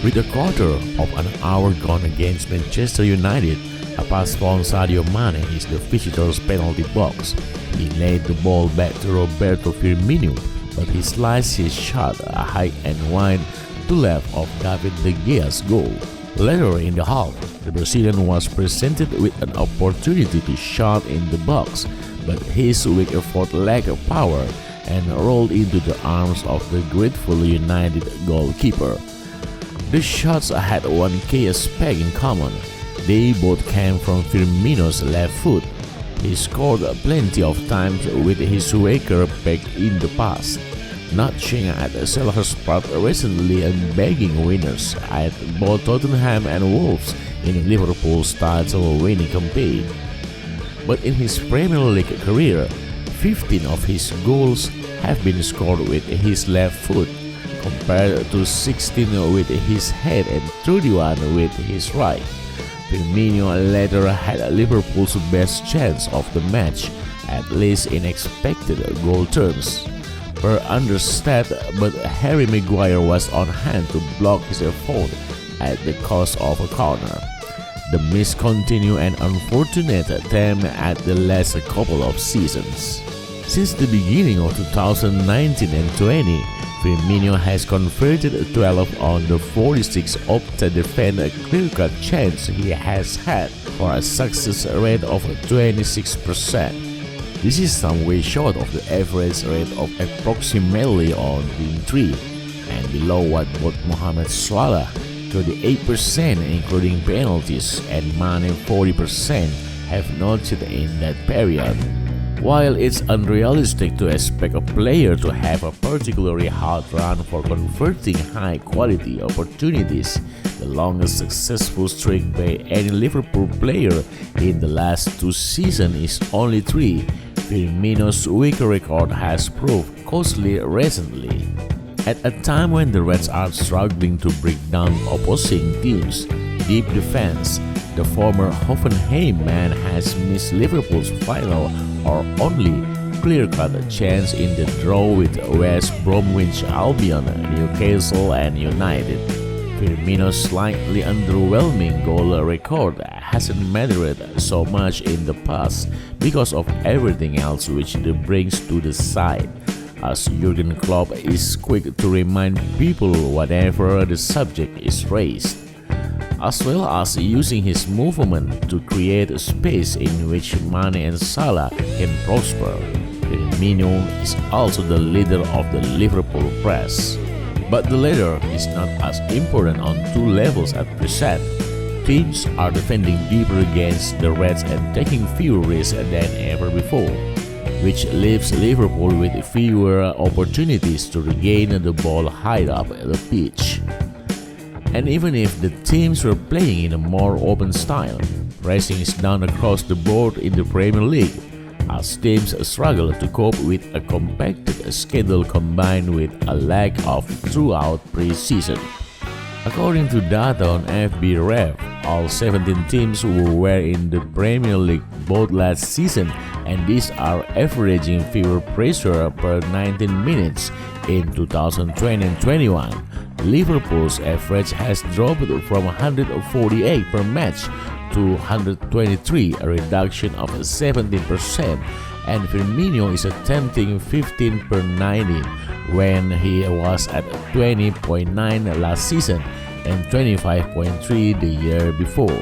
With a quarter of an hour gone against Manchester United, a pass from Sadio Mane is the visitors' penalty box. He laid the ball back to Roberto Firmino, but he sliced his shot high and wide to left of David De Gea's goal. Later in the half, the Brazilian was presented with an opportunity to shot in the box, but his weak effort lacked power and rolled into the arms of the grateful United goalkeeper. The shots had one key aspect in common. They both came from Firmino's left foot. He scored plenty of times with his weaker back in the past, notching at Selhurst Park recently and bagging winners at both Tottenham and Wolves in Liverpool's title-winning campaign. But in his Premier League career, 15 of his goals have been scored with his left foot, compared to 16 with his head and 31 with his right. Firmino later had Liverpool's best chance of the match, at least in expected goal terms. Per understat, but Harry Maguire was on hand to block his effort at the cost of a corner. The miss continued an unfortunate theme at the last couple of seasons. Since the beginning of 2019 and 20, Firmino has converted 12 on the 46 to defend a clear-cut chance he has had, for a success rate of 26%. This is some way short of the average rate of approximately on being 3, and below what both Mohamed Salah, 38% including penalties, and Mane 40% have noted in that period. While it's unrealistic to expect a player to have a particularly hard run for converting high-quality opportunities, the longest successful streak by any Liverpool player in the last 2 seasons is only 3. Firmino's weaker record has proved costly recently. At a time when the Reds are struggling to break down opposing teams' deep defense, the former Hoffenheim man has missed Liverpool's final or only clear-cut chance in the draw with West Bromwich Albion, Newcastle and United. Firmino's slightly underwhelming goal record hasn't mattered so much in the past because of everything else which he brings to the side, as Jurgen Klopp is quick to remind people whenever the subject is raised, as well as using his movement to create a space in which Mane and Salah can prosper. Firmino is also the leader of the Liverpool press. But the latter is not as important on 2 levels at present. Teams are defending deeper against the Reds and taking fewer risks than ever before, which leaves Liverpool with fewer opportunities to regain the ball high up the pitch. And even if the teams were playing in a more open style, pressing is down across the board in the Premier League, as teams struggle to cope with a compacted schedule combined with a lack of throughout pre-season. According to data on FBref, all 17 teams were in the Premier League both last season, and these are averaging fewer pressure per 19 minutes in 2020 and 21. Liverpool's average has dropped from 148 per match to 123, a reduction of 17%, and Firmino is attempting 15 per 90 when he was at 20.9 last season and 25.3 the year before.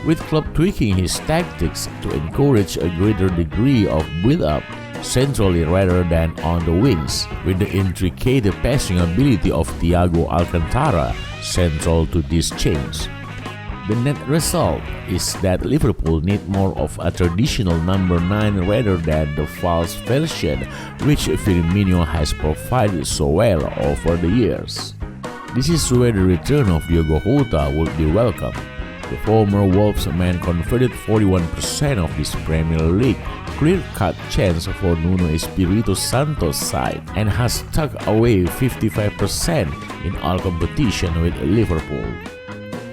With Klopp tweaking his tactics to encourage a greater degree of build-up centrally rather than on the wings, with the intricate passing ability of Thiago Alcantara central to this change. The net result is that Liverpool need more of a traditional number 9 rather than the false version which Firmino has provided so well over the years. This is where the return of Diogo Jota would be welcome. The former Wolves man converted 41% of this Premier League clear-cut chance for Nuno Espirito Santo's side and has tucked away 55% in all competition with Liverpool.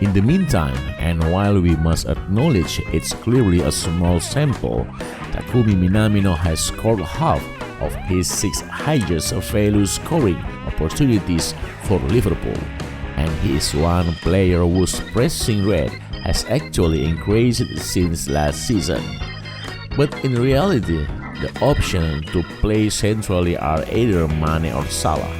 In the meantime, and while we must acknowledge it's clearly a small sample, Takumi Minamino has scored half of his 6 highest value scoring opportunities for Liverpool, and he is one player whose pressing rate has actually increased since last season. But in reality, the options to play centrally are either Mane or Salah.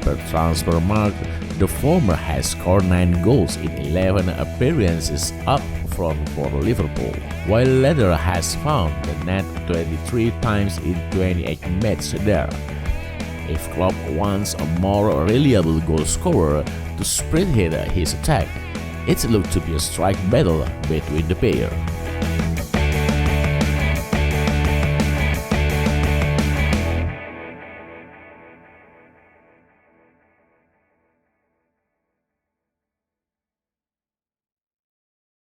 Per Transfermarkt, the former has scored 9 goals in 11 appearances up front for Liverpool, while the latter has found the net 23 times in 28 matches there. If Klopp wants a more reliable goal scorer to spearhead his attack, it looks to be a strike battle between the pair.